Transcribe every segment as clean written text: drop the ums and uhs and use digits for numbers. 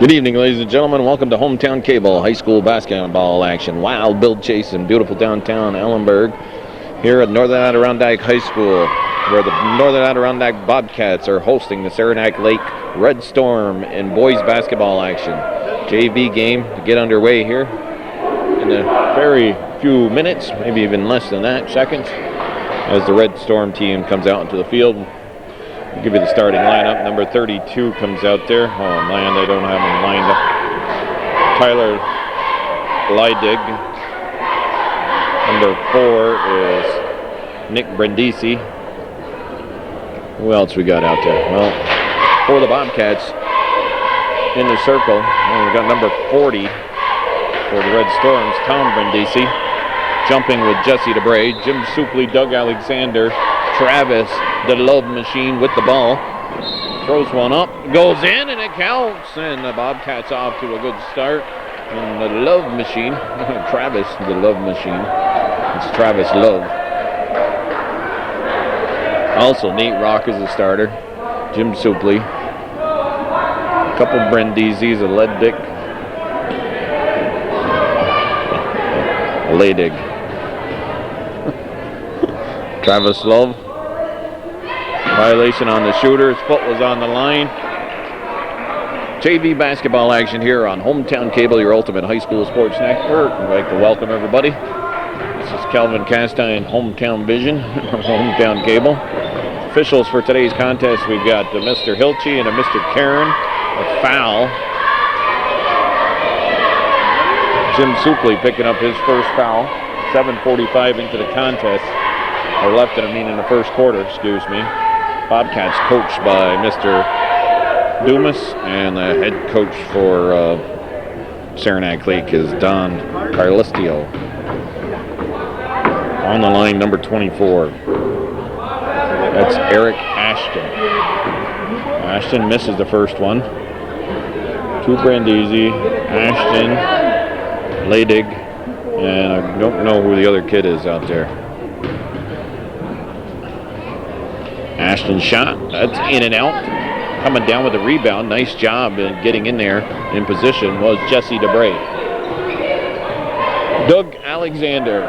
Good evening, ladies and gentlemen. Welcome to Hometown Cable High School basketball action. Wild build chase in beautiful downtown Ellenburg here at Northern Adirondack High School, where the Northern Adirondack Bobcats are hosting the Saranac Lake Red Storm in boys basketball action. JV game to get underway here in a very few minutes, maybe even less than that, seconds, as the Red Storm team comes out into the field. I'll give you the starting lineup. Number 32 comes out there. Oh man, they don't have him lined up. Tyler Leidig. Number 4 is Nick Brindisi. Who else we got out there? Well, for the Bobcats in the circle, we got number 40 for the Red Storms, Tom Brindisi. Jumping with Jesse DeBray, Jim Supley, Doug Alexander, Travis, the Love Machine with the ball. Throws one up, goes in, and it counts. And the Bobcats off to a good start. And the Love Machine, Travis, the Love Machine. It's Travis Love. Also, Nate Rock is the starter. Jim Supley. A couple Brindisi's, a Leidig. Travis Love. Violation on the shooter. His foot was on the line. JV basketball action here on Hometown Cable, your ultimate high school sports network. I'd like to welcome everybody. This is Calvin Castine, Hometown Vision, Hometown Cable. Officials for today's contest, we've got Mr. Hilchey and a Mr. Karen. A foul. Jim Supley picking up his first foul. 7:45 into the contest. Or left in the first quarter, excuse me. Bobcats coached by Mr. Dumas, and the head coach for Saranac Lake is Don Carlistio. On the line, number 24. That's Eric Ashton. Ashton misses the first one. To Brindisi, Ashton, Leidig, and I don't know who the other kid is out there. Ashton shot, that's in and out. Coming down with the rebound, nice job in getting in there in position was Jesse DeBray. Doug Alexander.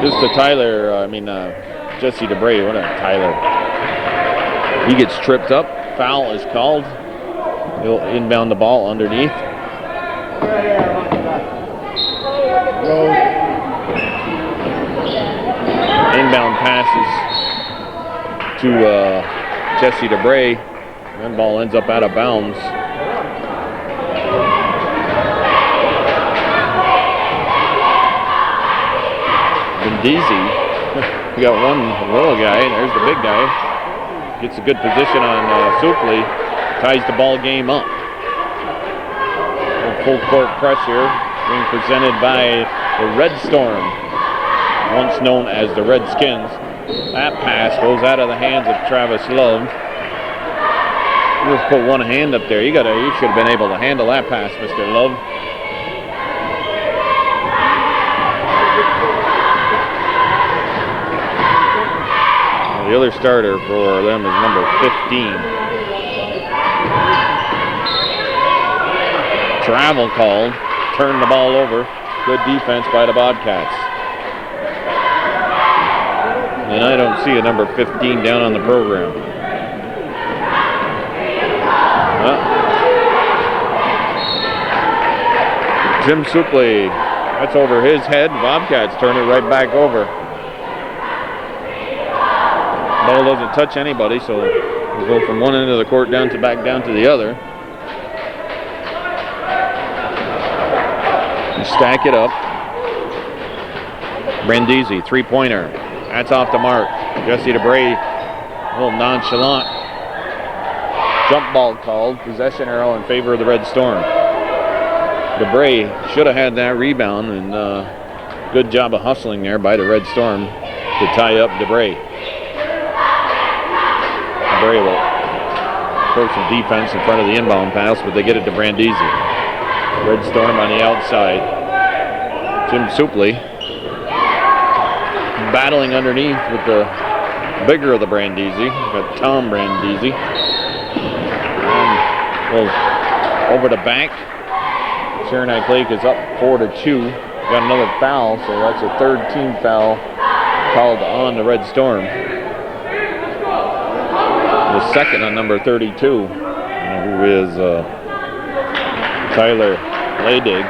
This to Tyler, Jesse DeBray, what a Tyler. He gets tripped up, foul is called. He'll inbound the ball underneath. Inbound passes to Jesse DeBray. That ball ends up out of bounds. Brindisi, we got one little guy, and there's the big guy. Gets a good position on Supley. Ties the ball game up. Full court press here, being presented by the Red Storm, once known as the Redskins. That pass goes out of the hands of Travis Love. Just put one hand up there. You should have been able to handle that pass, Mr. Love. The other starter for them is number 15. Travel called. Turned the ball over. Good defense by the Bobcats. And I don't see a number 15 down on the program. Jim Supley, that's over his head. Bobcats turn it right back over. Ball doesn't touch anybody, so we'll go from one end of the court back down to the other. And stack it up. Brindisi, three-pointer. That's off the mark. Jesse DeBray, a little nonchalant. Jump ball called. Possession arrow in favor of the Red Storm. DeBray should have had that rebound, and good job of hustling there by the Red Storm to tie up DeBray. DeBray will throw some defense in front of the inbound pass, but they get it to Brindisi. Red Storm on the outside. Jim Supley battling underneath with the bigger of the Brindisi. Got Tom Brindisi. And goes over the back. Saranac Lake is up 4-2. Got another foul, so that's a third team foul called on the Red Storm. The second on number 32, who is Tyler Leydig.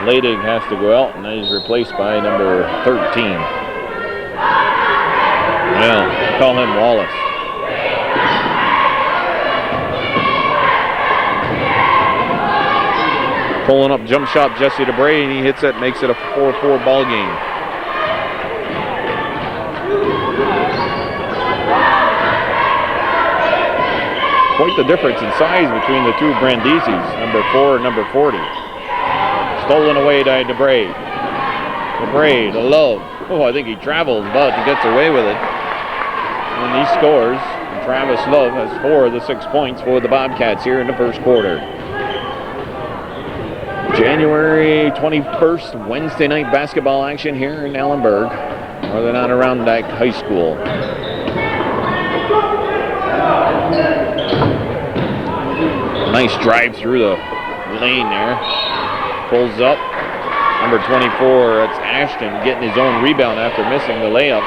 Leydig has to go out, and he's replaced by number 13. Well, call him Wallace. Pulling up jump shot, Jesse DeBray, and he hits it, makes it a 4-4 ball game. Quite the difference in size between the two Brandizis, number 4 and number 40. Stolen away by DeBray. DeBray to Love. Oh, I think he travels, but he gets away with it. And he scores. And Travis Love has 4 of the 6 points for the Bobcats here in the first quarter. January 21st, Wednesday night basketball action here in Ellenburg, Northern Adirondack High School. Nice drive through the lane there. Pulls up. Number 24, that's Ashton, getting his own rebound after missing the layup.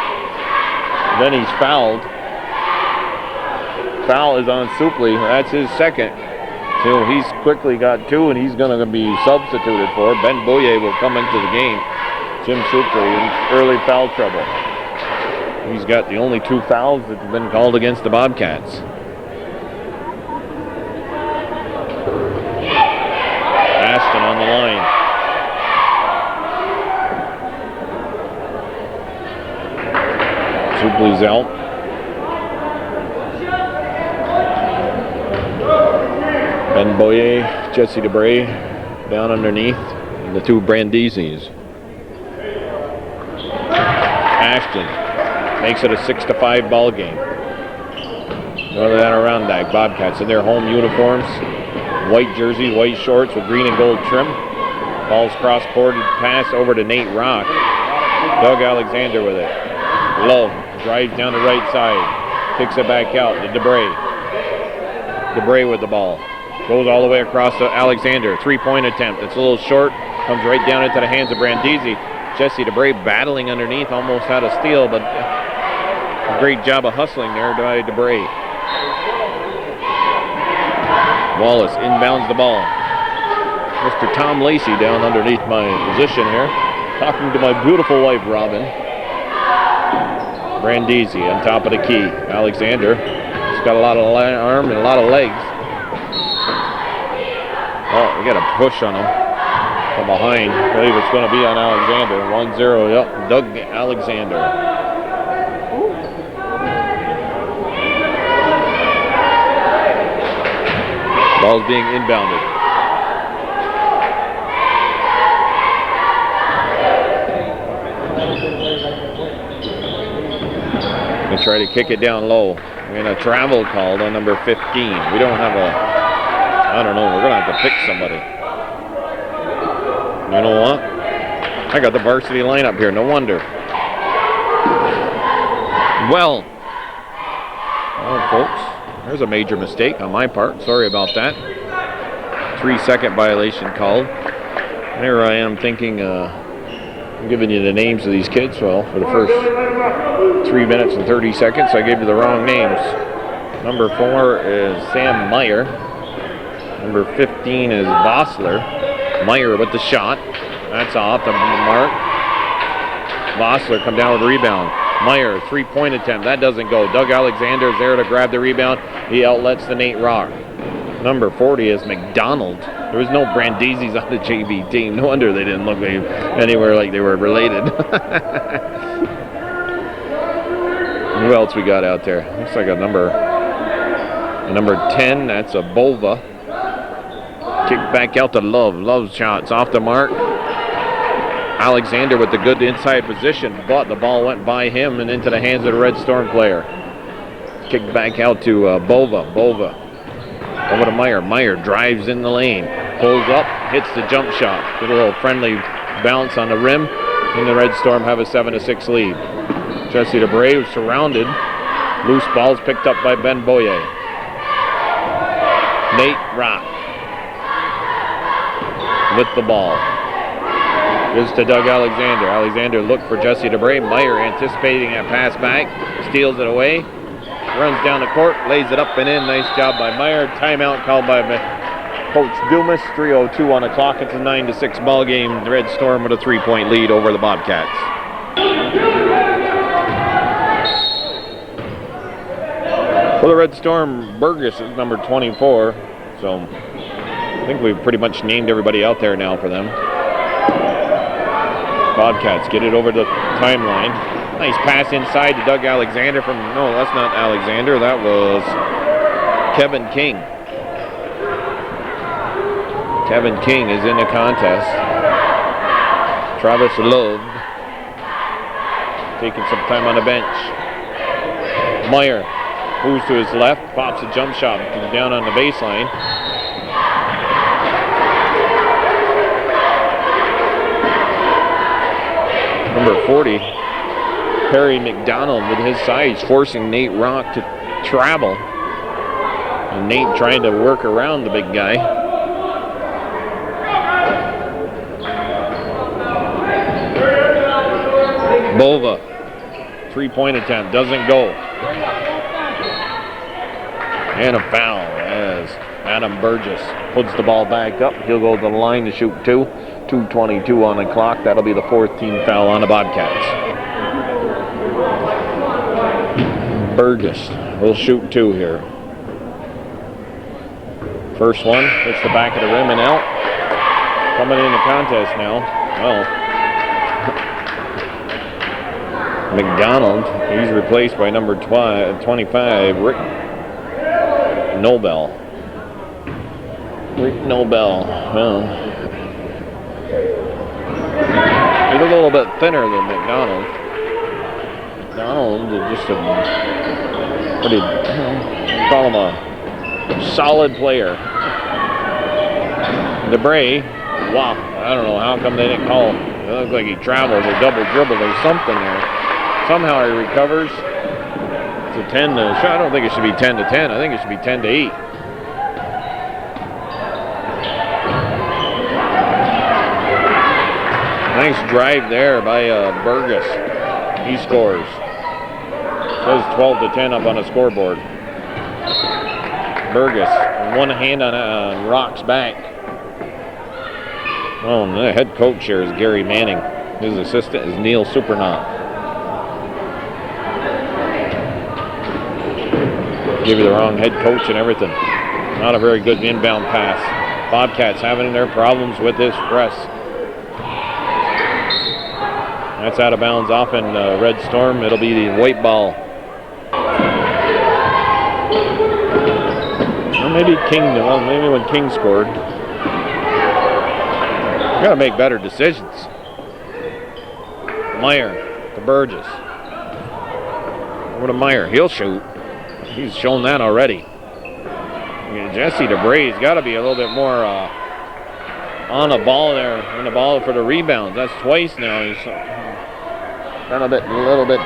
Then he's fouled. Foul is on Supley. That's his second. So he's quickly got 2, and he's going to be substituted for. Ben Boyer will come into the game. Jim Supley in early foul trouble. He's got the only 2 fouls that have been called against the Bobcats. Ashton on the line. Supley's out. Ben Boyer, Jesse DeBray down underneath, and the 2 Brandizis. Ashton makes it a 6-5 ball game. Northern Adirondack Bobcats in their home uniforms, white jersey, white shorts with green and gold trim. Ball's cross-court pass over to Nate Rock. Doug Alexander with it. Love drives down the right side, kicks it back out to DeBray. DeBray with the ball. Goes all the way across to Alexander. 3-point attempt. It's a little short. Comes right down into the hands of Brandisi. Jesse DeBray battling underneath. Almost had a steal, but a great job of hustling there by DeBray. Wallace inbounds the ball. Mr. Tom Lacey down underneath my position here. Talking to my beautiful wife, Robin. Brandisi on top of the key. Alexander. He's got a lot of arm and a lot of legs. Oh, we got a push on him from behind. I believe it's going to be on Alexander. 1-0, yep, Doug Alexander. Ball's being inbounded. They try to kick it down low. And a travel called on number 15. We don't have I don't know, we're going to have to pick somebody. You know what? I got the varsity lineup here, no wonder. Well, folks, there's a major mistake on my part. Sorry about that. 3-second violation called. There I am thinking, I'm giving you the names of these kids. Well, for the first 3 minutes and 30 seconds, I gave you the wrong names. Number 4 is Sam Meyer. Number 15 is Vossler. Meyer with the shot. That's off the mark. Vossler come down with a rebound. Meyer, 3-point attempt. That doesn't go. Doug Alexander is there to grab the rebound. He outlets the Nate Rock. Number 40 is McDonald. There was no Brandizis on the JV team. No wonder they didn't look anywhere like they were related. Who else we got out there? Looks like a number 10. That's a Bova. Kick back out to Love. Love's shot's off the mark. Alexander with the good inside position, but the ball went by him and into the hands of the Red Storm player. Kick back out to Bova. Bova over to Meyer. Meyer drives in the lane. Pulls up, hits the jump shot. Get a little friendly bounce on the rim, and the Red Storm have a 7-6 lead. Jesse DeBray was surrounded. Loose balls picked up by Ben Boyer. Nate Rock with the ball. Gives to Doug Alexander. Alexander looked for Jesse DeBray. Meyer anticipating a pass back. Steals it away. Runs down the court. Lays it up and in. Nice job by Meyer. Timeout called by Coach Dumas. 3:02 on the clock. It's a 9-6 ball game. The Red Storm with a 3-point lead over the Bobcats. For the Red Storm, Burgess is number 24. So I think we've pretty much named everybody out there now for them. Bobcats get it over the timeline. Nice pass inside to Doug Alexander from, no, that's not Alexander. That was Kevin King. Kevin King is in the contest. Travis Love taking some time on the bench. Meyer moves to his left, pops a jump shot, comes down on the baseline. Number 40, Perry McDonald with his size, forcing Nate Rock to travel. And Nate trying to work around the big guy. Bova, 3-point attempt, doesn't go. And a foul as Adam Burgess puts the ball back up. He'll go to the line to shoot two. 2:22 on the clock. That'll be the fourth team foul on the Bobcats. Burgess will shoot two here. First one hits the back of the rim and out. Coming in the contest now. Well, McDonald, he's replaced by number 25, Rick Nobel. Rick Nobel. Well, he's a little bit thinner than McDonald. McDonald is just a pretty, call him a solid player. DeBray, wow, I don't know how come they didn't call him. It looks like he travels or double dribble. There's something there. Somehow he recovers. It's a 10 to, I don't think it should be 10 to 10. I think it should be 10 to 8. Nice drive there by Burgess. He scores. Says 12 to 10 up on the scoreboard. Burgess, one hand on Rock's back. Oh, the head coach here is Gary Manning. His assistant is Neil Supernaut. Give you the wrong head coach and everything. Not a very good inbound pass. Bobcats having their problems with this press. That's out of bounds off in Red Storm. It'll be the white ball. Or maybe King, well, maybe when King scored. You gotta make better decisions. Meyer to Burgess. Over to Meyer. He'll shoot. He's shown that already. Jesse DeBray's got to be a little bit more on the ball there, on the ball for the rebounds. That's twice now. He's done a little bit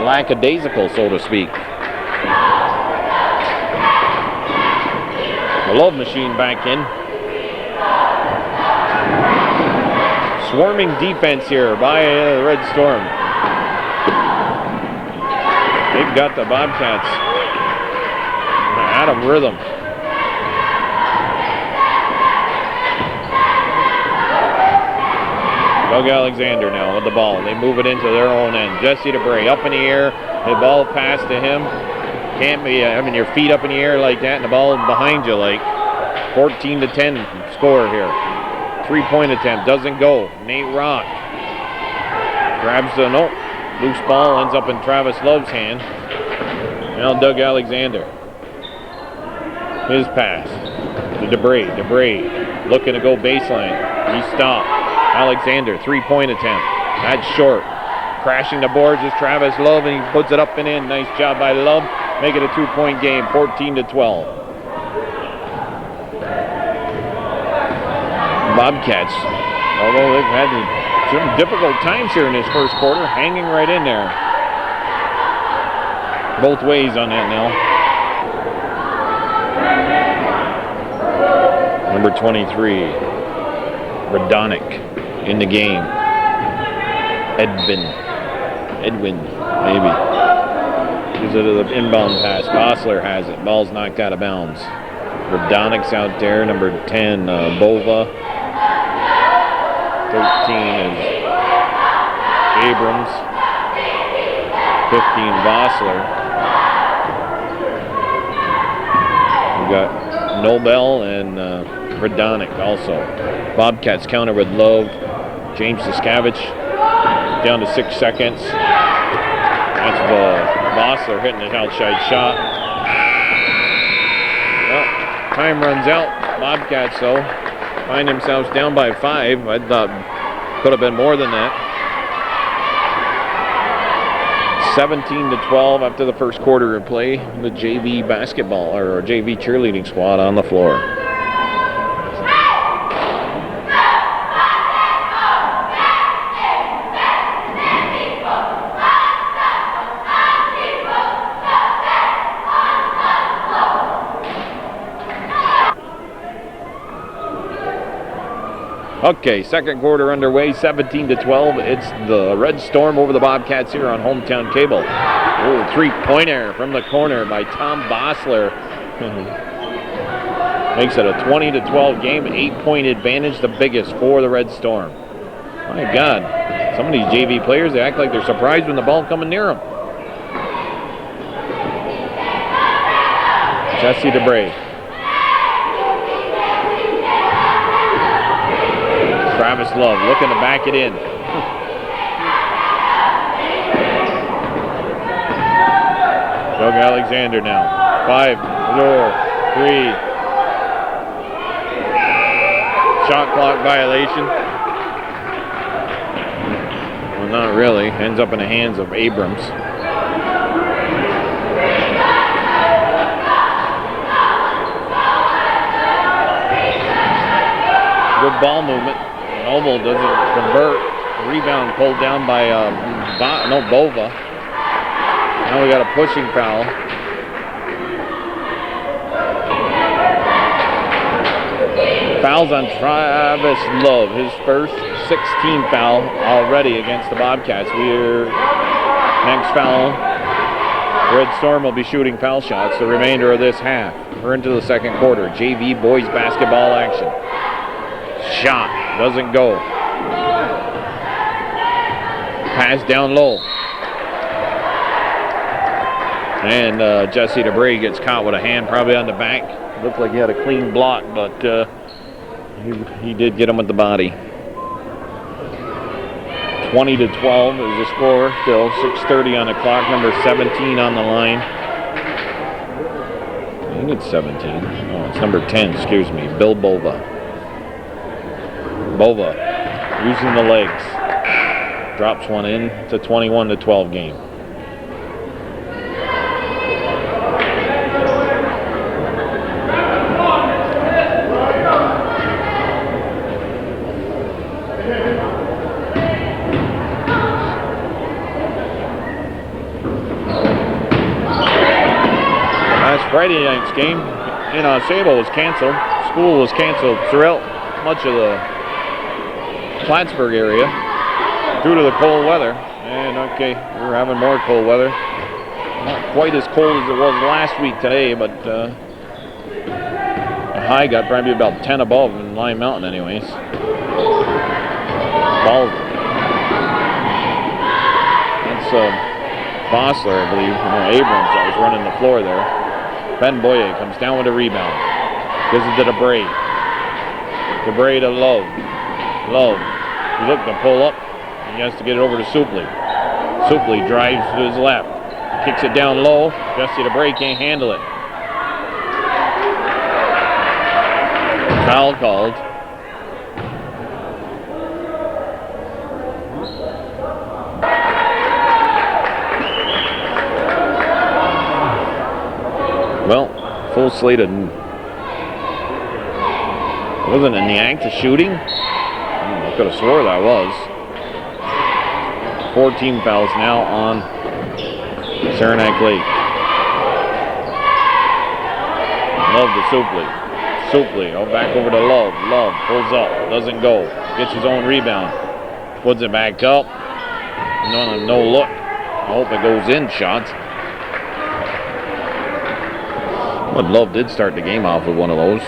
lackadaisical, so to speak. The Love machine back in. Swarming defense here by the Red Storm. They've got the Bobcats out of rhythm. Doug Alexander now with the ball. They move it into their own end. Jesse DeBray up in the air. The ball passed to him. Can't be having your feet up in the air like that and the ball behind you like. 14 to 10 score here. 3-point attempt. Doesn't go. Nate Rock grabs the loose ball. Ends up in Travis Love's hand. Now Doug Alexander. His pass to DeBray. DeBray looking to go baseline. He stopped. Alexander, 3-point attempt. That's short. Crashing the boards is Travis Love, and he puts it up and in. Nice job by Love. Make it a 2-point game, 14 to 12. Bobcats, although they've had some difficult times here in this first quarter, hanging right in there. Both ways on that now. Number 23, Radonic in the game. Edwin, maybe. Gives it to the inbound pass. Bossler has it. Ball's knocked out of bounds. Radonic's out there. Number 10, Bova. 13 is Abrams. 15, Bossler. We got Nobel and Radonic also. Bobcats counter with Love. James Siskavich down to 6 seconds. That's Bossler hitting his outside shot. Well, time runs out. Bobcats, though, find themselves down by 5. I thought could have been more than that. 17-12 after the first quarter of play. The JV basketball or JV cheerleading squad on the floor. Okay, second quarter underway, 17-12. It's the Red Storm over the Bobcats here on Hometown Cable. Oh, three-pointer from the corner by Tom Bossler. Makes it a 20-12 game, 8-point advantage, the biggest for the Red Storm. My God, some of these JV players, they act like they're surprised when the ball coming near them. Jesse DeBray. Travis Love looking to back it in. Doug Alexander now. 5, 4, 3. Shot clock violation. Well, not really. Ends up in the hands of Abrams. Good ball movement. Noble doesn't convert. Rebound pulled down by Bova. Now we got a pushing foul. Fouls on Travis Love. His first 16 foul already against the Bobcats. Next foul. Red Storm will be shooting foul shots the remainder of this half. We're into the second quarter. JV boys basketball action. Shot doesn't go. Pass down low. And Jesse DeBray gets caught with a hand probably on the back. Looked like he had a clean block, but he did get him with the body. 20-12 is the score still. 6:30 on the clock. Number 17 on the line. I think it's 17. Oh, it's number 10, excuse me. Bill Bova. Bova using the legs. Drops one in. It's a 21-12 game. Last Friday night's game in Sable was canceled. School was canceled throughout much of the Plattsburgh area due to the cold weather. And okay, we're having more cold weather. Not quite as cold as it was last week today, but the high got probably about 10 above in Lime Mountain anyways. Ball. That's Bossler, I believe. Abrams that was running the floor there. Ben Boye comes down with a rebound. Gives it to DeBray. DeBray to Love. Love. He looked to pull up. He has to get it over to Supley. Supley drives to his left. Kicks it down low. Jesse DeBray can't handle it. Foul called. Well, full slate of... Wasn't in the act of shooting? I could have swore that was. 14 fouls now on Saranac Lake. Love the Supley. Supley, back over to Love. Love pulls up, doesn't go. Gets his own rebound. Puts it back up. No look. I hope it goes in shots. But Love did start the game off with one of those.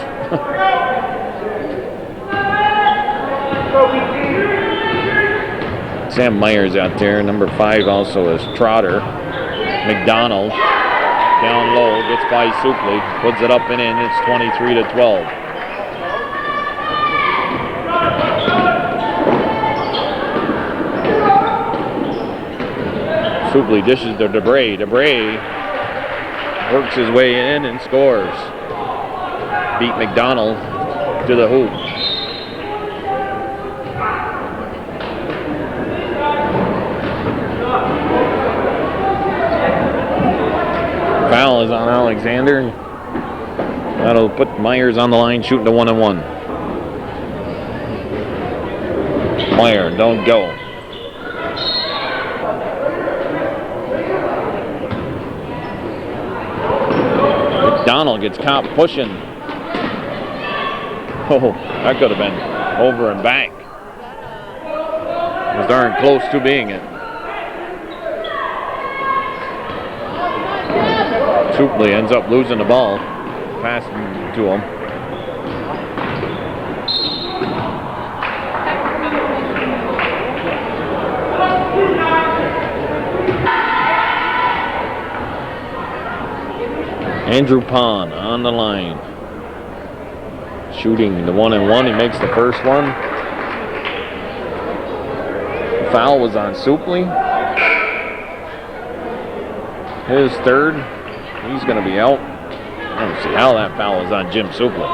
Sam Myers out there. Number 5 also is Trotter. McDonald down low, gets by Supley, puts it up and in. It's 23-12. Supley dishes to DeBray. DeBray works his way in and scores. Beat McDonald to the hoop. Foul is on Alexander. That'll put Myers on the line, shooting to 1-1. Meyer, don't go. McDonald gets caught pushing. Oh, that could have been over and back. It was darn close to being it. Supley ends up losing the ball. Passing to him. Andrew Pond on the line. Shooting the 1-1. He makes the first one. The foul was on Supley. His third. He's going to be out. I don't see how that foul is on Jim Supley.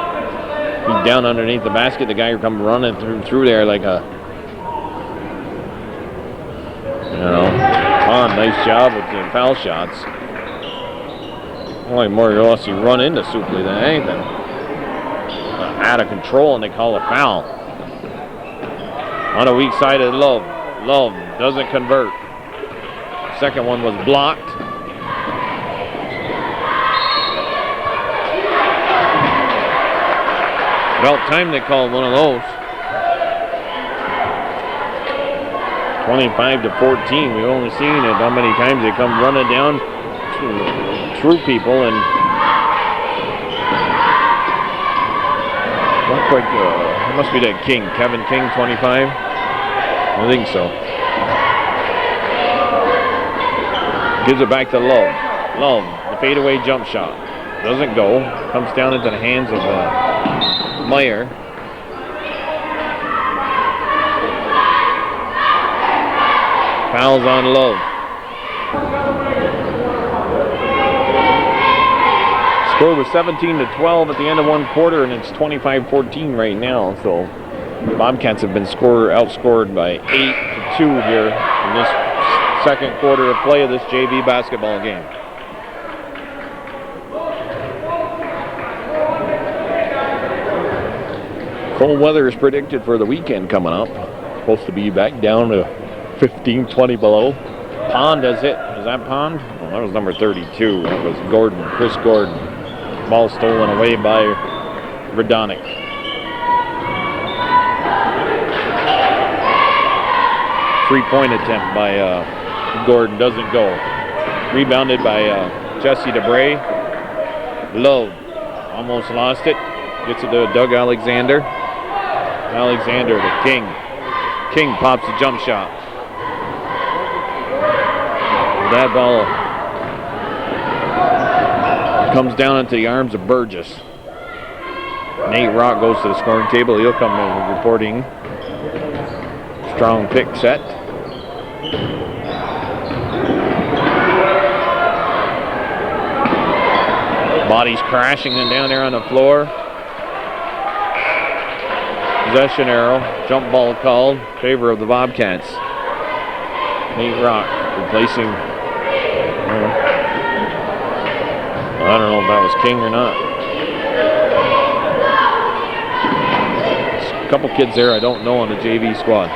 He's down underneath the basket. The guy who comes running through there like a, Pond, nice job with the foul shots. Only more or less you run into Supley than anything. Out of control, and they call a foul. On the weak side of Love. Love doesn't convert. Second one was blocked. About time they called one of those. 25-14. We've only seen it how many times they come running down through people and not quite. It must be that King, Kevin King, 25. I think so. Gives it back to Love. Love, the fadeaway jump shot doesn't go. Comes down into the hands of Meyer. Fouls on Love. Score was 17-12 at the end of one quarter, and it's 25-14 right now. So the Bobcats have been outscored by 8-2 here in this second quarter of play of this JV basketball game. Cold weather is predicted for the weekend coming up. Supposed to be back down to 15, 20 below. Pond has hit. Is that Pond? Oh, that was number 32. That was Gordon, Chris Gordon. Ball stolen away by Radonic. Three-point attempt by Gordon doesn't go. Rebounded by Jesse DeBray. Low. Almost lost it. Gets it to Doug Alexander. Alexander to King. King pops a jump shot. That ball comes down into the arms of Burgess. Nate Rock goes to the scoring table. He'll come in reporting. Strong pick set. Bodies crashing and down there on the floor. Possession arrow. Jump ball called in favor of the Bobcats. Nate Rock replacing. I don't know if that was King or not. There's a couple kids there I don't know on the JV squad.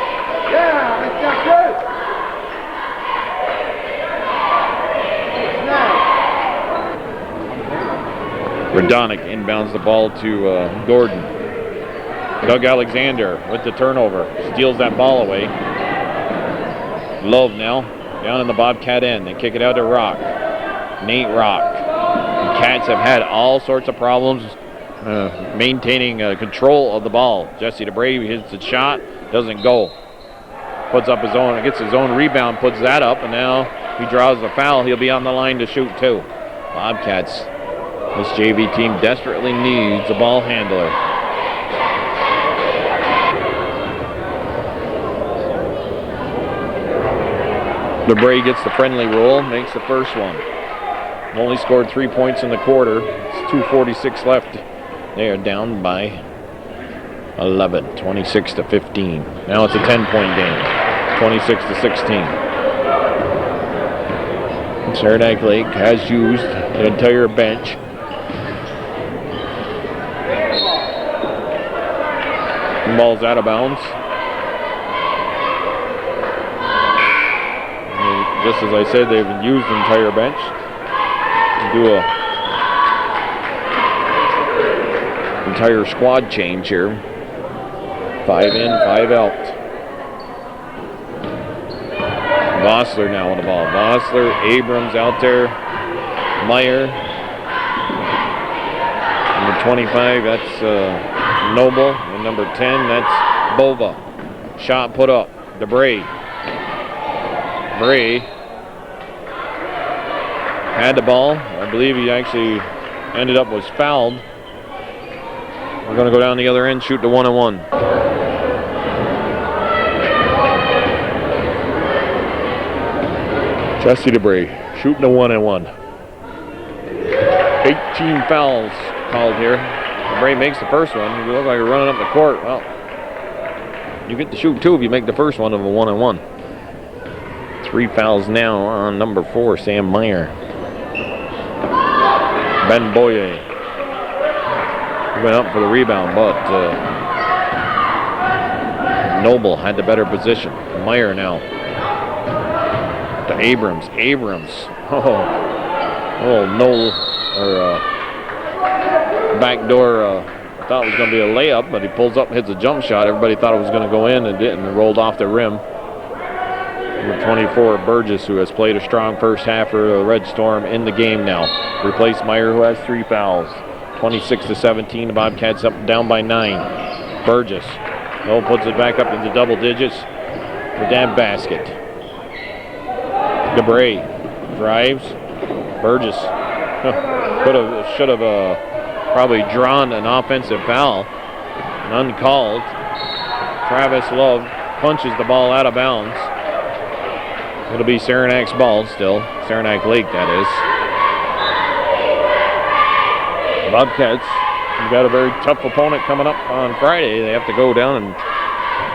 Radonic inbounds the ball to Gordon. Doug Alexander with the turnover. Steals that ball away. Love now down in the Bobcat end. They kick it out to Rock. Nate Rock. The Cats have had all sorts of problems maintaining control of the ball. Jesse DeBray hits the shot. Doesn't go. Puts up his own. Gets his own rebound. Puts that up. And now he draws the foul. He'll be on the line to shoot too. Bobcats. This JV team desperately needs a ball handler. DeBray gets the friendly roll, makes the first one. Only scored 3 points in the quarter. It's 2:46 left. They are down by 11, 26-15. Now it's a 10-point game, 26-16. Saranac Lake has used the entire bench. The ball's out of bounds. Just as I said, they've used the entire bench. Do a entire squad change here. 5 in, 5 out. Vossler now on the ball. Vossler, Abrams out there. Meyer. Number 25, that's Noble. And number 10, that's Bova. Shot put up. DeBray. Bray had the ball. I believe he actually ended up was fouled. We're going to go down the other end, shoot the 1-on-1. Jesse DeBray shooting the 1-on-1. 18 fouls called here. DeBray makes the first one. You look like you're running up the court. Well, you get to shoot 2 if you make the first one of a 1-on-1. 3 fouls now on number 4, Sam Meyer. Ben Boye went up for the rebound, but Noble had the better position. Meyer now to Abrams. Abrams. Oh, no, or backdoor. Thought it was going to be a layup, but he pulls up and hits a jump shot. Everybody thought it was going to go in and didn't. It rolled off the rim. Number 24, Burgess, who has played a strong first half for the Red Storm, in the game now. Replaced Meyer, who has 3 fouls. 26-17, the Bobcats up down by 9. Burgess, puts it back up into double digits with that basket. DeBray drives. Burgess should have probably drawn an offensive foul. Uncalled. Travis Love punches the ball out of bounds. It'll be Saranac's ball still. Saranac Lake, that is. The Bobcats have got a very tough opponent coming up on Friday. They have to go down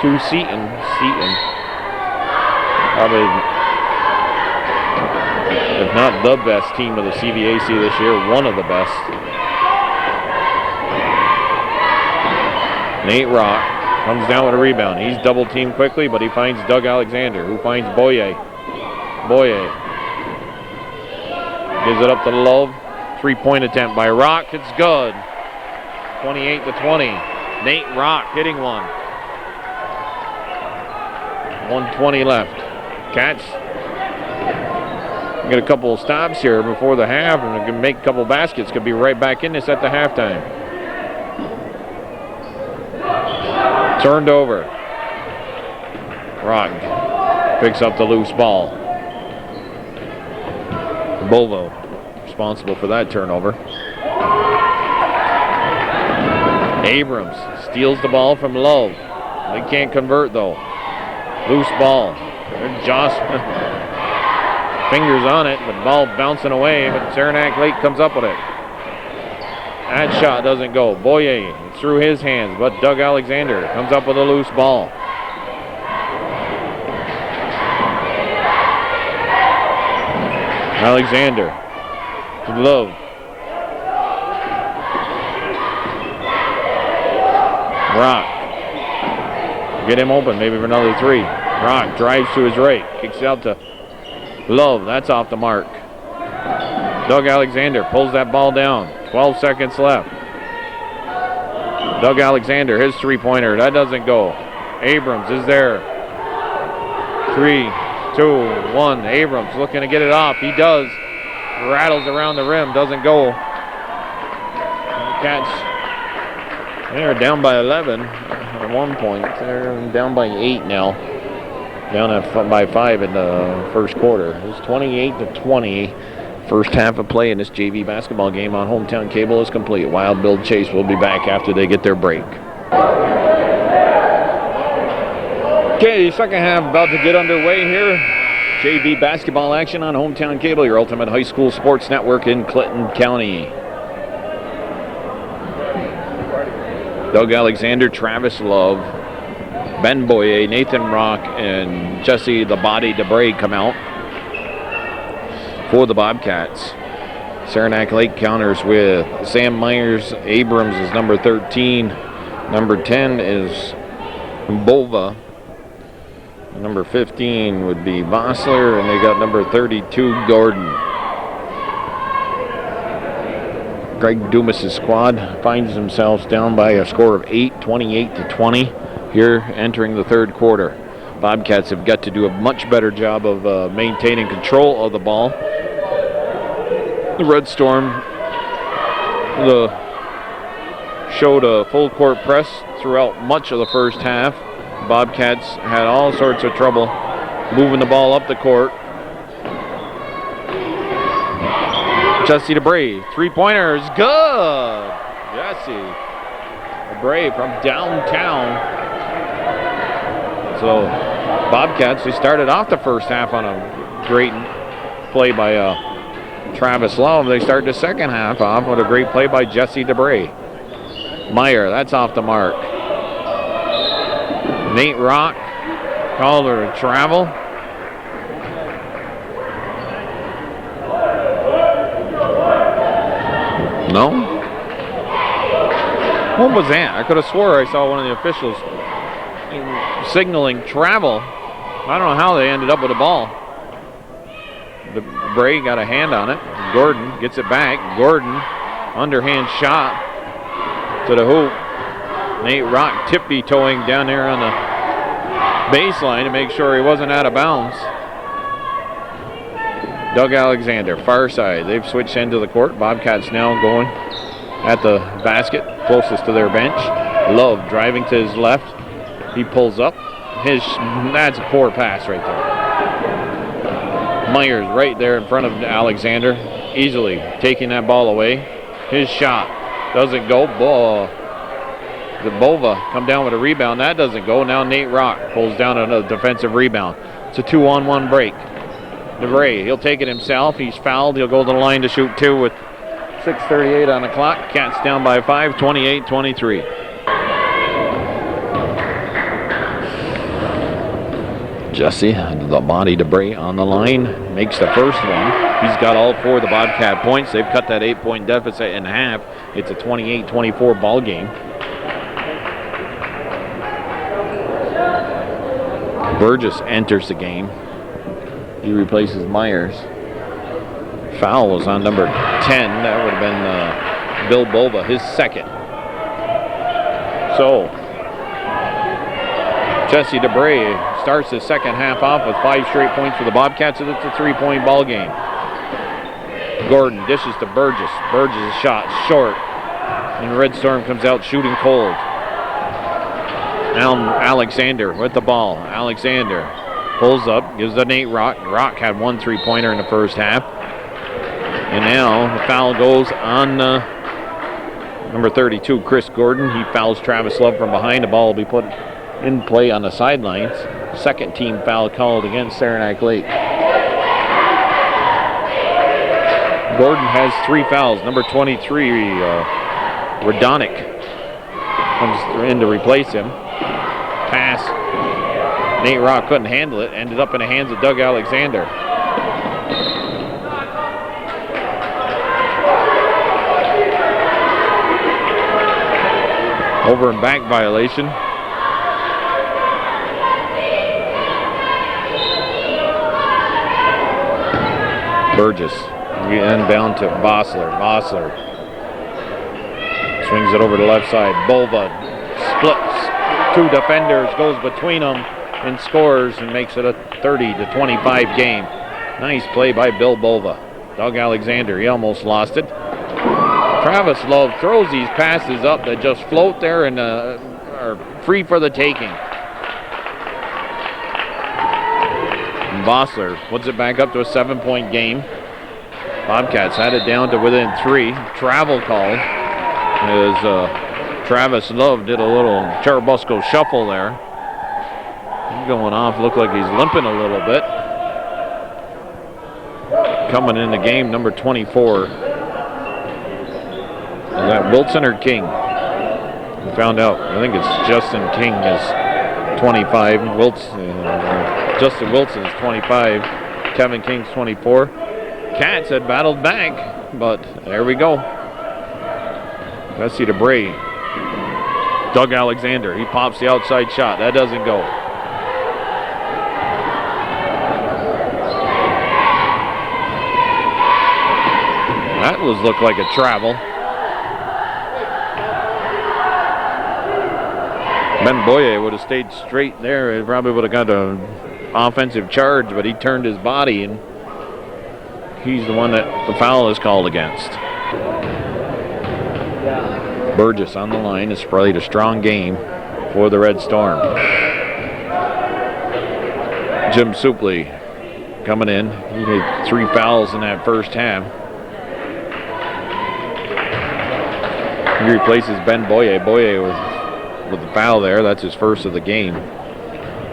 to Seton. Probably, if not the best team of the CVAC this year, one of the best. Nate Rock comes down with a rebound. He's double teamed quickly, but he finds Doug Alexander, who finds Boye. Boye gives it up to Love. 3-point attempt by Rock. It's good. 28-20. Nate Rock hitting one. 1:20 left. Cats get a couple of stops here before the half and can make a couple baskets. Could be right back in this at the halftime. Turned over. Rock picks up the loose ball. Bovo responsible for that turnover. Abrams steals the ball from Love. They can't convert though. Loose ball. Josh fingers on it, but the ball bouncing away, but Saranac Lake comes up with it. That shot doesn't go. Boye through his hands, but Doug Alexander comes up with a loose ball. Alexander to Love. Rock. Get him open, maybe for another 3. Rock drives to his right, kicks it out to Love. That's off the mark. Doug Alexander pulls that ball down. 12 seconds left. Doug Alexander, his three-pointer, that doesn't go. Abrams is there. 3, 2, 1. Abrams looking to get it off. He does. Rattles around the rim, doesn't go. Cats, they're down by 11 at one point. They're down by 8 now. Down by 5 in the first quarter. It's 28-20. First half of play in this JV basketball game on Hometown Cable is complete. Wild Bill Chase will be back after they get their break. Okay, second half about to get underway here. JV basketball action on Hometown Cable, your ultimate high school sports network in Clinton County. Doug Alexander, Travis Love, Ben Boye, Nathan Rock, and Jesse the Body DeBray come out for the Bobcats. Saranac Lake counters with Sam Myers. Abrams is number 13. Number 10 is Bova. Number 15 would be Vossler, and they got number 32, Gordon. Greg Dumas' squad finds themselves down by a score of 8, 28-20 here entering the third quarter. Bobcats have got to do a much better job of maintaining control of the ball. The Red Storm showed a full court press throughout much of the first half. Bobcats had all sorts of trouble moving the ball up the court. Jesse DeBray, three-pointer is good. Jesse DeBray from downtown. So Bobcats, they started off the first half on a great play by Travis Love. They start the second half off with a great play by Jesse DeBray. Meyer, that's off the mark. Nate Rock called her to travel. No? What was that? I could have swore I saw one of the officials signaling travel. I don't know how they ended up with the ball. Bray got a hand on it. Gordon gets it back. Gordon, underhand shot to the hoop. Nate Rock tippy-toeing down there on the baseline to make sure he wasn't out of bounds. Doug Alexander, far side. They've switched into the court. Bobcats now going at the basket closest to their bench. Love driving to his left. He pulls up. That's a poor pass right there. Myers right there in front of Alexander, easily taking that ball away. His shot doesn't go. The Bova come down with a rebound. That doesn't go. Now Nate Rock pulls down another defensive rebound. It's a 2-on-1 break. DeBray, he'll take it himself. He's fouled. He'll go to the line to shoot two with 6:38 on the clock. Cats down by 5, 28-23. Jesse, the Body DeBray on the line, makes the first one. He's got all 4 of the Bobcat points. They've cut that 8-point deficit in half. It's a 28-24 ball game. Burgess enters the game. He replaces Myers. Foul was on number 10. That would have been Bill Bova, his second. So, Jesse DeBray starts the second half off with 5 straight points for the Bobcats, and it's a 3-point ball game. Gordon dishes to Burgess. Burgess' shot short, and Red Storm comes out shooting cold. Now Alexander with the ball. Alexander pulls up, gives to Nate Rock. Rock had 1 3-pointer in the first half. And now the foul goes on number 32, Chris Gordon. He fouls Travis Love from behind. The ball will be put in play on the sidelines. Second team foul called against Saranac Lake. Gordon has 3 fouls. Number 23, Radonic comes in to replace him. Pass. Nate Rock couldn't handle it. Ended up in the hands of Doug Alexander. Over and back violation. Burgess inbound to Vossler. Vossler Swings it over to the left side. Bova splits 2 defenders, goes between them, and scores and makes it a 30-25 game. Nice play by Bill Bova. Doug Alexander, he almost lost it. Travis Love throws these passes up that just float there and are free for the taking. And Vossler puts it back up to a 7-point game. Bobcats had it down to within 3. Travel call as Travis Love did a little Cherubusco shuffle there. He's going off, looked like he's limping a little bit. Coming in the game, number 24. Is that Wilson or King? We found out. I think it's Justin King is 25. Justin Wilson is 25. Kevin King's 24. Cats had battled back, but there we go. Jesse DeBray. Doug Alexander. He pops the outside shot. That doesn't go. That looked like a travel. Ben Boye would have stayed straight there. He probably would have got an offensive charge, but he turned his body, and he's the one that the foul is called against. Burgess on the line has played a strong game for the Red Storm. Jim Supley coming in. He made 3 fouls in that first half. He replaces Ben Boye. Boye with the foul there. That's his first of the game.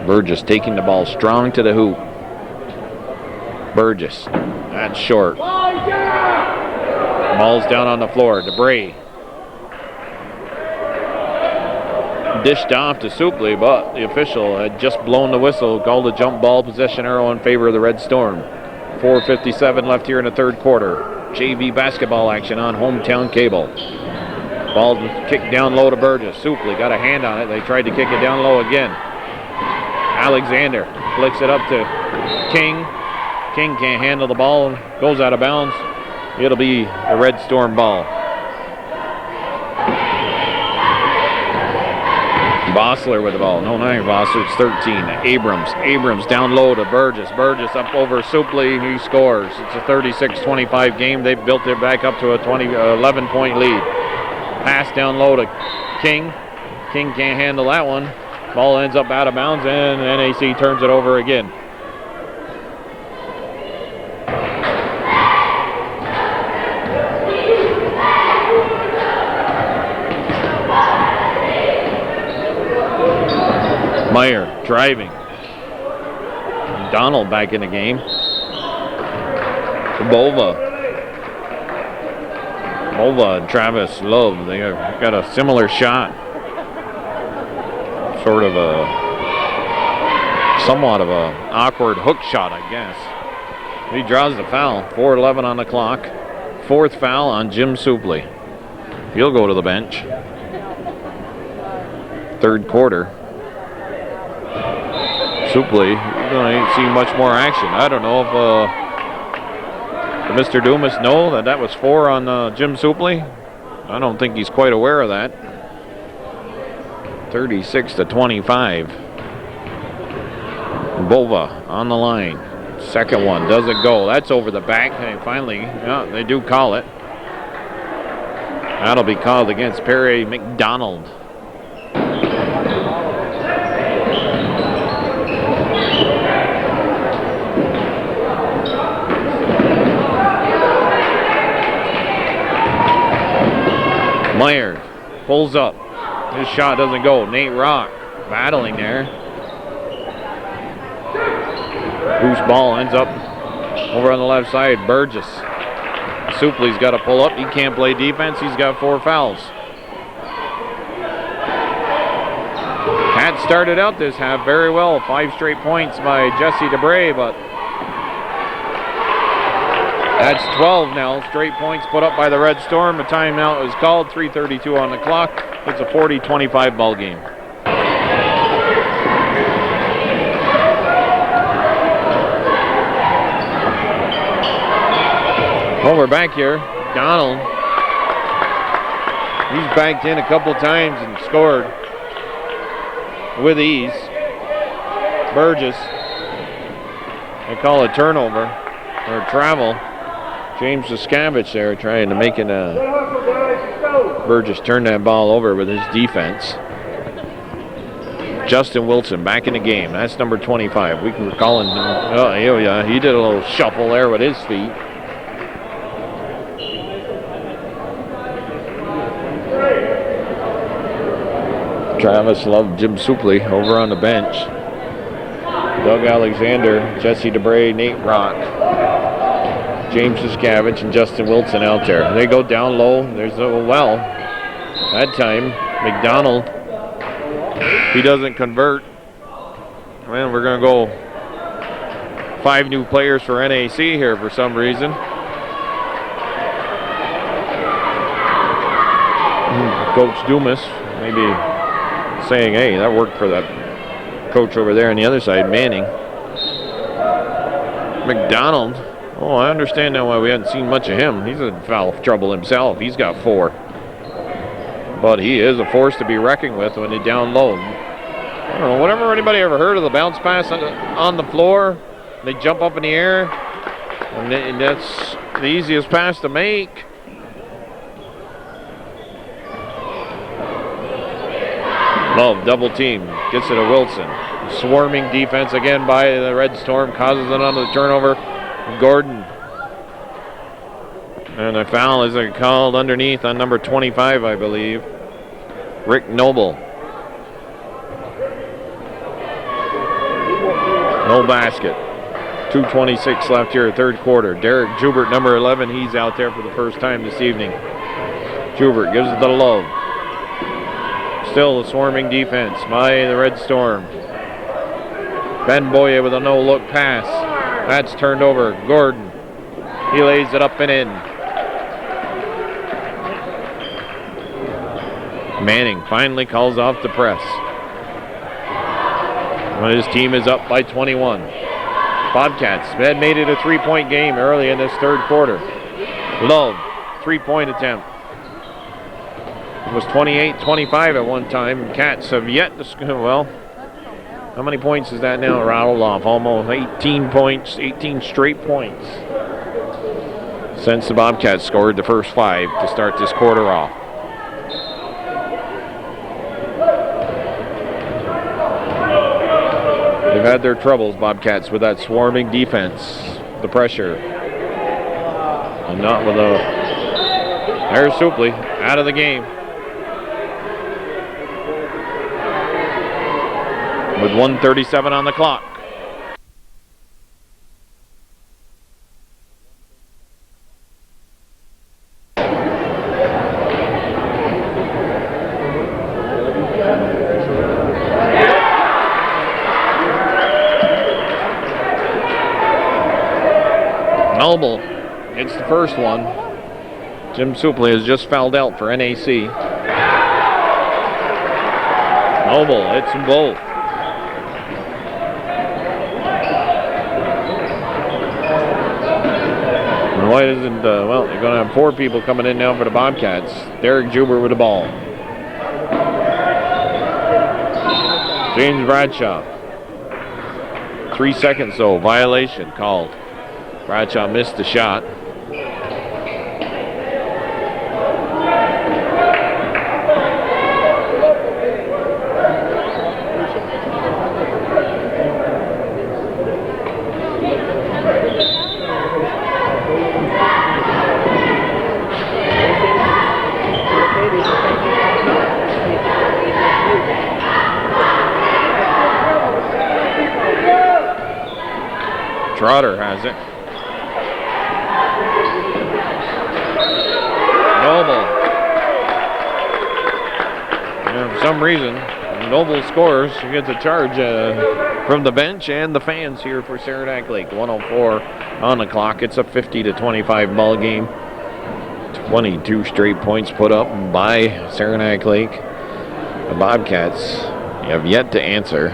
Burgess taking the ball strong to the hoop. Burgess. That's short. Ball's down on the floor. DeBray. Dished off to Supley, but the official had just blown the whistle, called a jump ball, possession arrow in favor of the Red Storm. 4:57 left here in the third quarter. JV basketball action on Hometown Cable. Ball kicked down low to Burgess. Supley got a hand on it. They tried to kick it down low again. Alexander flicks it up to King. King can't handle the ball. Goes out of bounds. It'll be a Red Storm ball. Vossler with the ball. No, not Vossler. It's 13. Abrams down low to Burgess. Burgess up over Supley. He scores. It's a 36-25 game. They've built it back up to a 11-point lead. Pass down low to King. King can't handle that one. Ball ends up out of bounds, and NAC turns it over again. Meyer driving. Donald back in the game. Bova and Travis Love, they have got a similar shot. Sort of somewhat of a awkward hook shot, I guess. He draws the foul. 4:11 on the clock. 4th foul on Jim Supley. He'll go to the bench. Third quarter. Supley, you don't see much more action. I don't know if Mr. Dumas know that was 4 on Jim Supley. I don't think he's quite aware of that. 36-25. Bova on the line. Second one doesn't go. That's over the back. And finally, yeah, they do call it. That'll be called against Perry McDonald. Meyer pulls up. His shot doesn't go. Nate Rock battling there. Loose ball ends up over on the left side. Burgess. Supley's got to pull up. He can't play defense. He's got 4 fouls. Cats started out this half very well. 5 straight points by Jesse DeBray, but that's 12 now. Straight points put up by the Red Storm. A timeout is called. 3:32 on the clock. It's a 40-25 ball game. Well, we're back here. Donald He's banked in a couple times and scored with ease. Burgess. They call it turnover or travel. James Saskavich there trying to make it Burgess turned that ball over with his defense. Justin Wilson back in the game. That's number 25. We can recall him. Oh, yeah, he did a little shuffle there with his feet. Travis Love, Jim Supley over on the bench. Doug Alexander, Jesse DeBray, Nate Rock, James Saskavich, and Justin Wilson out there. They go down low. There's a well. That time, McDonald, he doesn't convert. Man, we're going to go 5 new players for NAC here for some reason. Coach Dumas maybe saying, hey, that worked for that coach over there on the other side, Manning. McDonald, oh, I understand now why we hadn't seen much of him. He's in foul trouble himself. He's got 4. But he is a force to be reckoned with when he's down low. I don't know, whatever anybody ever heard of the bounce pass on the floor? They jump up in the air, and that's the easiest pass to make. Love, double team, gets it to Wilson. Swarming defense again by the Red Storm, causes it on the turnover. Gordon. And a foul is called underneath on number 25, I believe. Rick Noble. No basket. 2:26 left here, third quarter. Derek Jubert, number 11, he's out there for the first time this evening. Jubert gives it to Love. Still a swarming defense by the Red Storm. Ben Boye with a no-look pass. That's turned over. Gordon. He lays it up and in. Manning finally calls off the press. When his team is up by 21. Bobcats had made it a 3-point game early in this third quarter. Love, 3-point attempt. It was 28-25 at one time. Cats have yet to score. Well, how many points is that now rattled off? Almost 18 points, 18 straight points since the Bobcats scored the first 5 to start this quarter off. They've had their troubles, Bobcats, with that swarming defense, the pressure. And not with a... There's Supley, out of the game. With 1:37 on the clock. Noble hits the first one. Jim Supley has just fouled out for NAC. Noble hits them both. Why isn't, well, you're going to have 4 people coming in now for the Bobcats. Derek Juber with the ball. James Bradshaw. 3 seconds though, violation called. Bradshaw missed the shot. Trotter has it. Noble. And for some reason, Noble scores. He gets a charge from the bench and the fans here for Saranac Lake. 1:04 on the clock. It's a 50-25 ball game. 22 straight points put up by Saranac Lake. The Bobcats have yet to answer.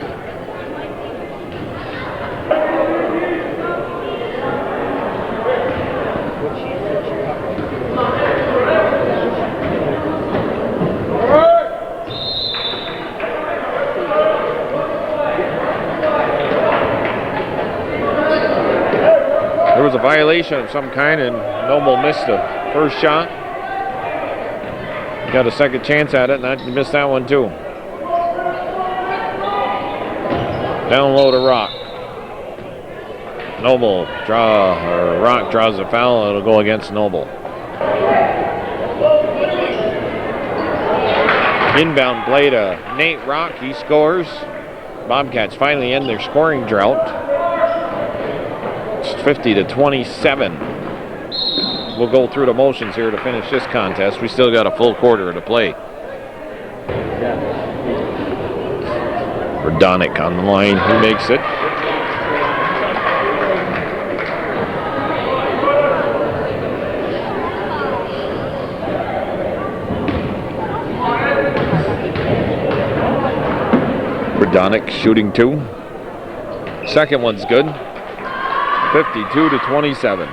violation of some kind, and Noble missed the first shot. Got a second chance at it, and he missed that one too. Down low to Rock. Noble Rock draws a foul. It'll go against Noble. Inbound play to Nate Rock. He scores. Bobcats finally end their scoring drought. It's 50-27. We'll go through the motions here to finish this contest. We still got a full quarter to play. Verdonic on the line. He makes it. Verdonic shooting two. Second one's good. 52-27.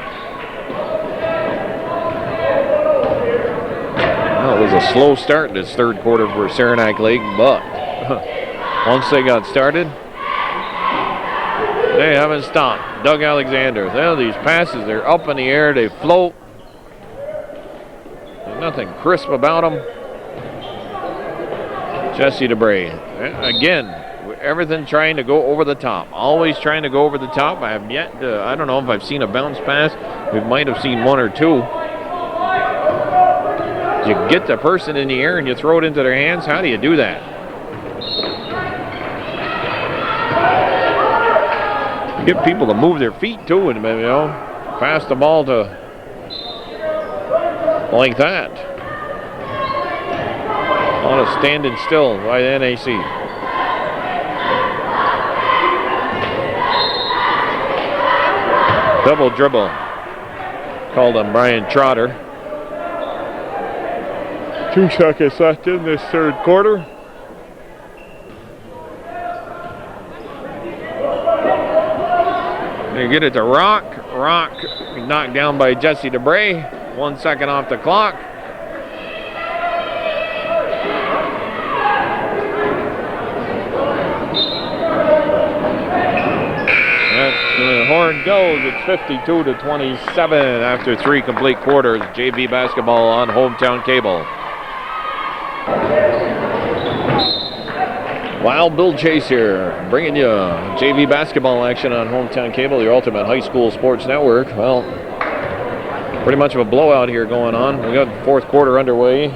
Well, it was a slow start in this third quarter for Saranac Lake, but once they got started, they haven't stopped. Doug Alexander. Well, these passes, they're up in the air, they float. There's nothing crisp about them. Jesse DeBray. Again, everything trying to go over the top. Always trying to go over the top. I have yet to, I don't know if I've seen a bounce pass. We might have seen one or two. You get the person in the air and you throw it into their hands. How do you do that? Get people to move their feet too, and pass the ball to like that. A lot of standing still by the NAC. Double dribble called on Brian Trotter. 2 seconds left in this third quarter. They get it to Rock. Rock knocked down by Jesse DeBray. 1 second off the clock. The horn goes. It's 52-27 after 3 complete quarters. JV basketball on Hometown Cable. Wild Bill Chase here, bringing you JV basketball action on Hometown Cable, your ultimate high school sports network. Well, pretty much of a blowout here going on. We got the fourth quarter underway.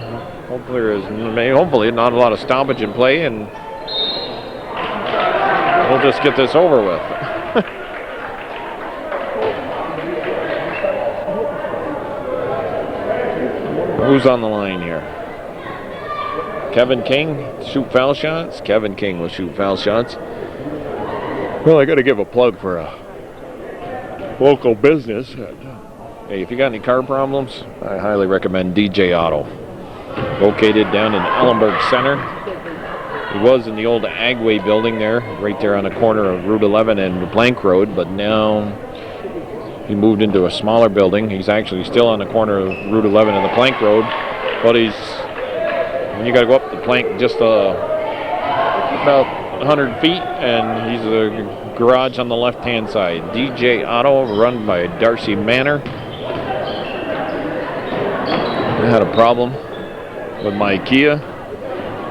Hopefully not a lot of stoppage in play, and we'll just get this over with. Who's on the line here? Kevin King, shoot foul shots. Kevin King will shoot foul shots. Well, I got to give a plug for a local business. Hey, if you got any car problems, I highly recommend DJ Auto. Located down in Ellenburg Center. He was in the old Agway building there, right there on the corner of Route 11 and Blank Road, but now he moved into a smaller building. He's actually still on the corner of Route 11 and the Plank Road, but he's, when you got to go up the plank just about 100 feet, and he's a garage on the left-hand side. DJ Auto, run by Darcy Manor. I had a problem with my Kia.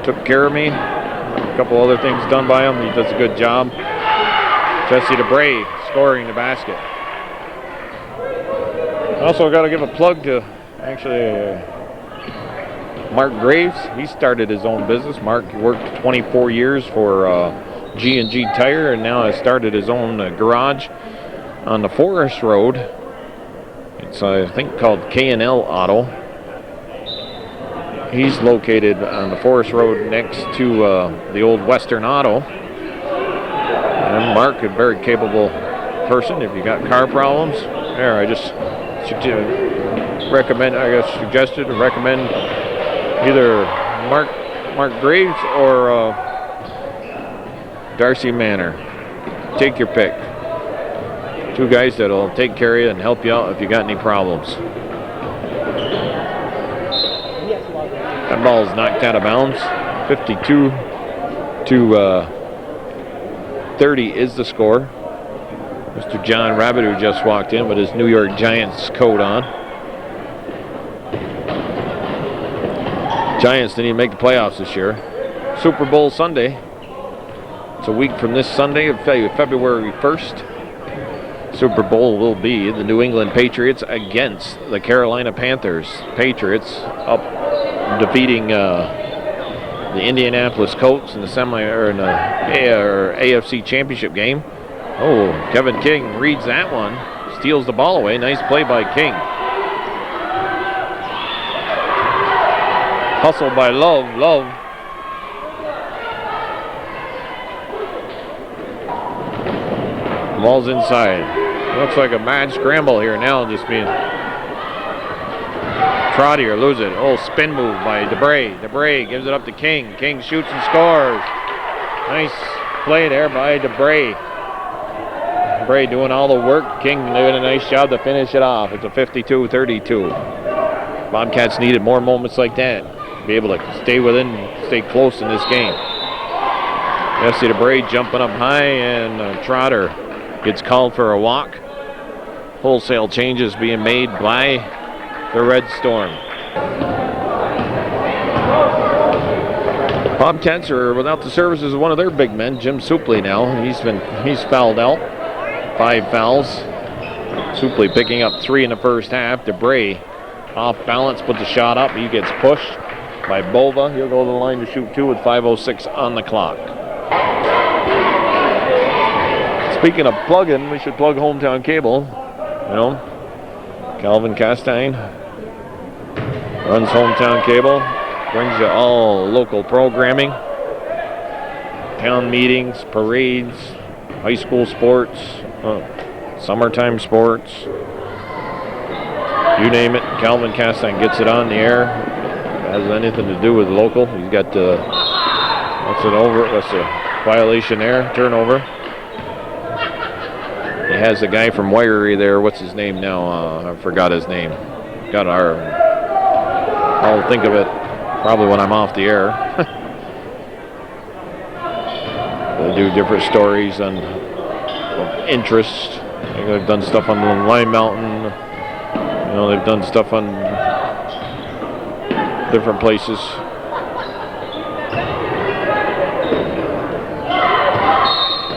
Took care of me. A couple other things done by him. He does a good job. Jesse DeBray scoring the basket. Also got to give a plug to Mark Graves. He started his own business. Mark worked 24 years for G&G Tire, and now has started his own garage on the Forest Road. It's I think called K&L Auto. He's located on the Forest Road next to the old Western Auto. And Mark, a very capable person. If you got car problems, there I just suggested and recommend either Mark Graves or Darcy Manor. Take your pick. Two guys that'll take care of you and help you out if you got any problems. That ball is knocked out of bounds. 52-30 is the score. Mr. John Rabbit, who just walked in with his New York Giants coat on. Giants didn't even make the playoffs this year. Super Bowl Sunday. It's a week from this Sunday, February 1st. Super Bowl will be the New England Patriots against the Carolina Panthers. Patriots up defeating the Indianapolis Colts in the AFC Championship game. Oh, Kevin King reads that one, steals the ball away. Nice play by King. Hustle by Love. Ball's inside. Looks like a mad scramble here now, just being Trotty or lose it. Oh, spin move by DeBray. DeBray gives it up to King. King shoots and scores. Nice play there by DeBray. DeBray doing all the work. King doing a nice job to finish it off. It's a 52-32. Bobcats needed more moments like that to be able to stay close in this game. Jesse DeBray jumping up high, and Trotter gets called for a walk. Wholesale changes being made by the Red Storm. Bobcats are without the services of one of their big men, Jim Supley now. He's fouled out. 5 fouls. Supley picking up 3 in the first half. DeBray off balance, puts a shot up. He gets pushed by Bova. He'll go to the line to shoot 2 with 5:06 on the clock. Speaking of plugging, we should plug Hometown Cable. You know, Calvin Castine runs Hometown Cable, brings you all local programming, town meetings, parades, high school sports, summertime sports, you name it. Calvin Castine gets it on the air. Has anything to do with local. He's got that's a violation there, turnover. He has a guy from Wiry there. What's his name now? I forgot his name. I'll think of it probably when I'm off the air. They do different stories of interest. They've done stuff on the Lime Mountain. You know, they've done stuff on different places.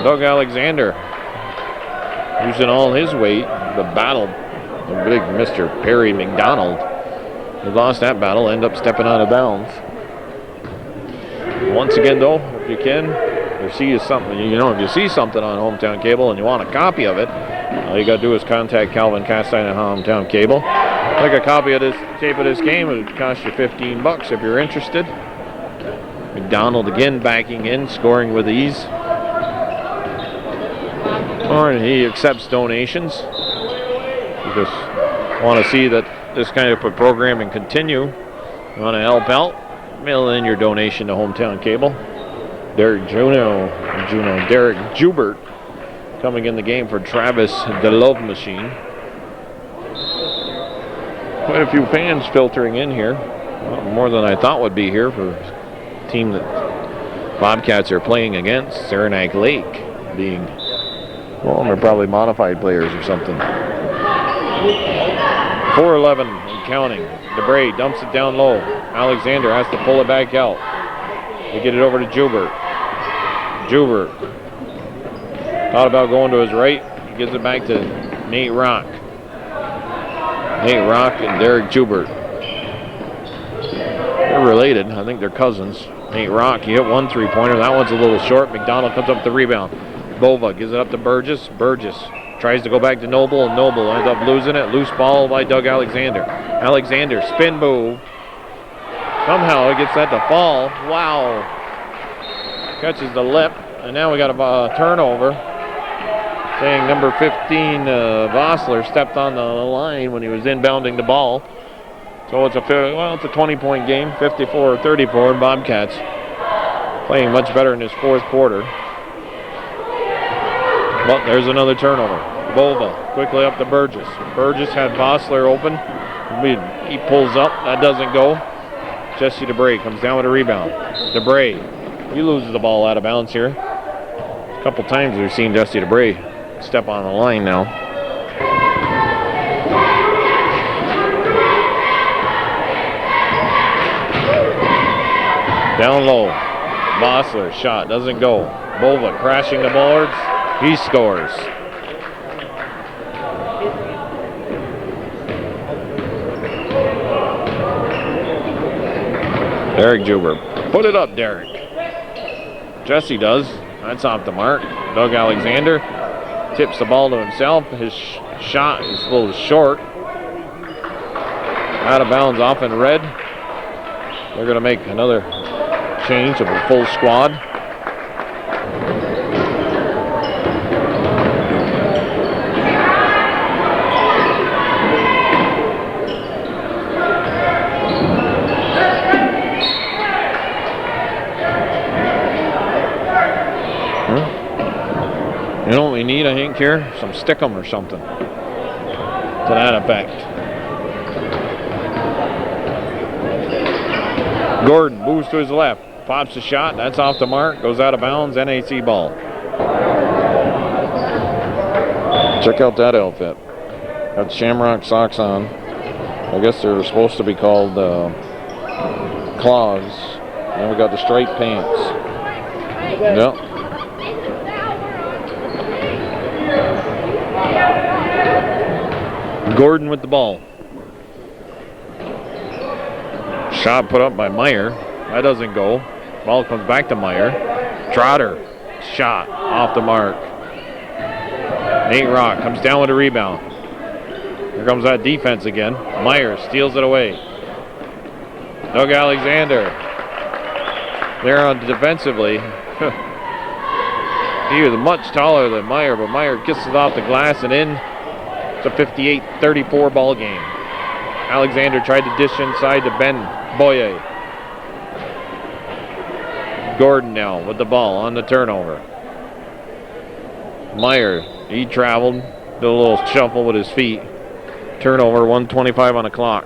Doug Alexander using all his weight, the big Mr. Perry McDonald. He lost that battle, end up stepping out of bounds. Once again, though, if you can, if you see something on Hometown Cable and you want a copy of it, all you got to do is contact Calvin Castine at Hometown Cable. Like a copy of this tape of this game, it would cost you $15 if you're interested. McDonald again backing in, scoring with ease. Or he accepts donations. You just want to see that this kind of programming continue. You want to help out? Mail in your donation to Hometown Cable. Derek Jubert coming in the game for Travis the Love Machine. Quite a few fans filtering in here. More than I thought would be here for a team that Bobcats are playing against. Saranac Lake being... Well, they're probably modified players or something. 4:11 and counting. DeBray dumps it down low. Alexander has to pull it back out. They get it over to Jubert. Jubert thought about going to his right. He gives it back to Nate Rock. Nate Rock and Derek Jubert. They're related. I think they're cousins. Nate Rock, he hit 1 3-pointer. That one's a little short. McDonald comes up with the rebound. Bova gives it up to Burgess. Burgess tries to go back to Noble, and Noble ends up losing it. Loose ball by Doug Alexander. Alexander, spin move. Somehow he gets that to fall. Wow. Catches the lip, and now we got a turnover. Saying number 15, Vossler, stepped on the line when he was inbounding the ball. So it's a 20-point game, 54-34, and Bobcats playing much better in this fourth quarter. But there's another turnover. Bova quickly up to Burgess. Burgess had Vossler open. He pulls up. That doesn't go. Jesse DeBray comes down with a rebound. DeBray, he loses the ball out of bounds here. A couple times we've seen Jesse DeBray step on the line now. Down low. Bossler shot doesn't go. Bova crashing the boards. He scores. Derek Juber. Put it up, Derek. Jesse does. That's off the mark. Doug Alexander tips the ball to himself. His shot is a little short. Out of bounds off in red. They're going to make another change of a full squad. You know what we need, I think, here? Some stickum or something. To that effect. Gordon moves to his left. Pops a shot. That's off the mark. Goes out of bounds. NAC ball. Check out that outfit. Got shamrock socks on. I guess they're supposed to be called clogs. Then we got the striped pants. Yep. Gordon with the ball. Shot put up by Meyer. That doesn't go. Ball comes back to Meyer. Trotter. Shot off the mark. Nate Rock comes down with a rebound. Here comes that defense again. Meyer steals it away. Doug Alexander. There on defensively. He was much taller than Meyer, but Meyer kisses it off the glass and in. It's a 58-34 ball game. Alexander tried to dish inside to Ben Boye. Gordon now with the ball on the turnover. Meyer, he traveled, did a little shuffle with his feet. Turnover, 1:25 on the clock.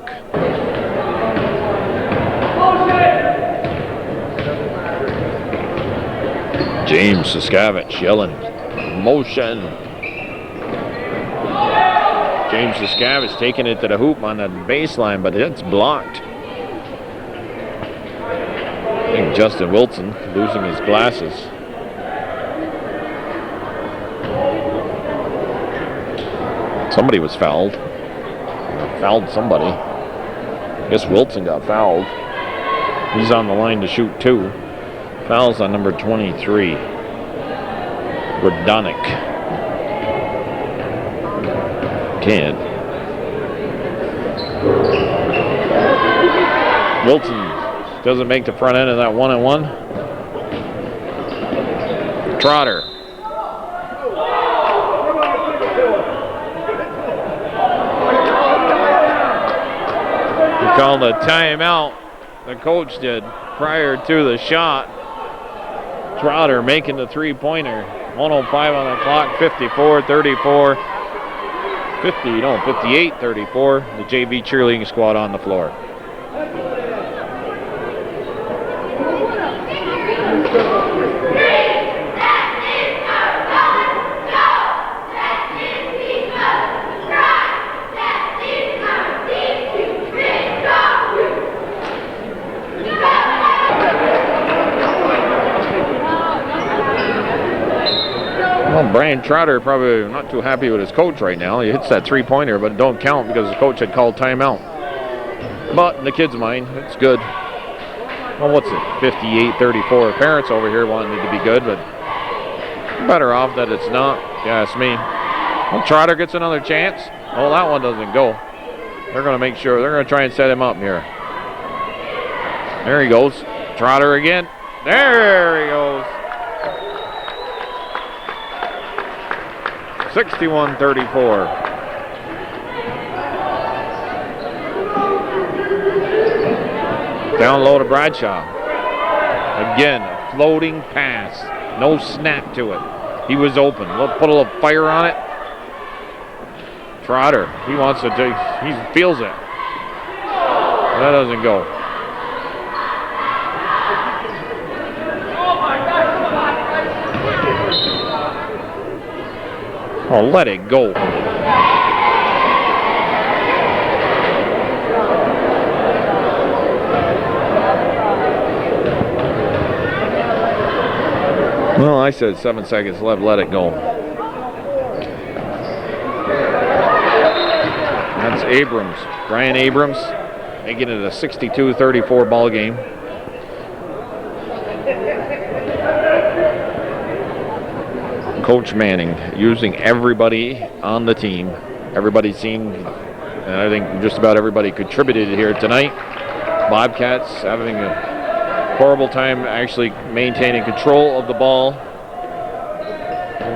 James Siskavich yelling, motion. James Siskavich taking it to the hoop on the baseline, but it's blocked. I think Justin Wilson losing his glasses. Somebody was fouled. Fouled somebody. I guess Wilson got fouled. He's on the line to shoot 2. Fouls on number 23. Rodonic. Can't. Wilson doesn't make the front end of that 1-on-1. Trotter. He called a timeout. The coach did prior to the shot. Trotter making the three-pointer. 1:05 on the clock. 54-34. 58-34. The JV cheerleading squad on the floor. Well, Brian Trotter probably not too happy with his coach right now. He hits that three-pointer, but it don't count because the coach had called timeout. But in the kid's mind, it's good. Well, what's it? 58-34. Parents over here wanting it to be good, but better off that it's not, if you ask me. Well, Trotter gets another chance. Oh, that one doesn't go. They're going to make sure. They're going to try and set him up here. There he goes. Trotter again. There he goes. 61-34. Down low to Bradshaw. Again, a floating pass. No snap to it. He was open. Put a little fire on it. Trotter, he wants to take, he feels it. That doesn't go. Oh, let it go. Well, I said 7 seconds left, let it go. That's Abrams, Brian Abrams, making it a 62-34 ball game. Coach Manning using everybody on the team. Everybody's seen, and I think just about everybody contributed here tonight. Bobcats having a horrible time actually maintaining control of the ball.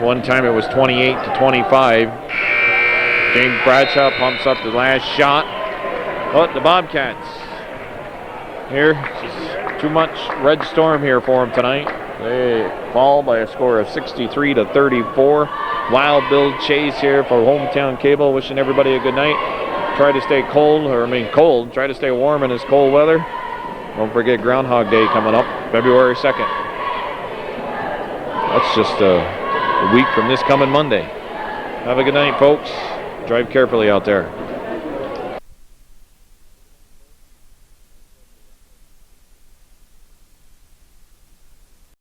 One time it was 28-25. James Bradshaw pumps up the last shot. But the Bobcats here, just too much red storm here for them tonight. They fall by a score of 63-34. Wild Bill Chase here for Hometown Cable, wishing everybody a good night. Try to stay cold. Try to stay warm in this cold weather. Don't forget Groundhog Day coming up, February 2nd. That's just a week from this coming Monday. Have a good night, folks. Drive carefully out there.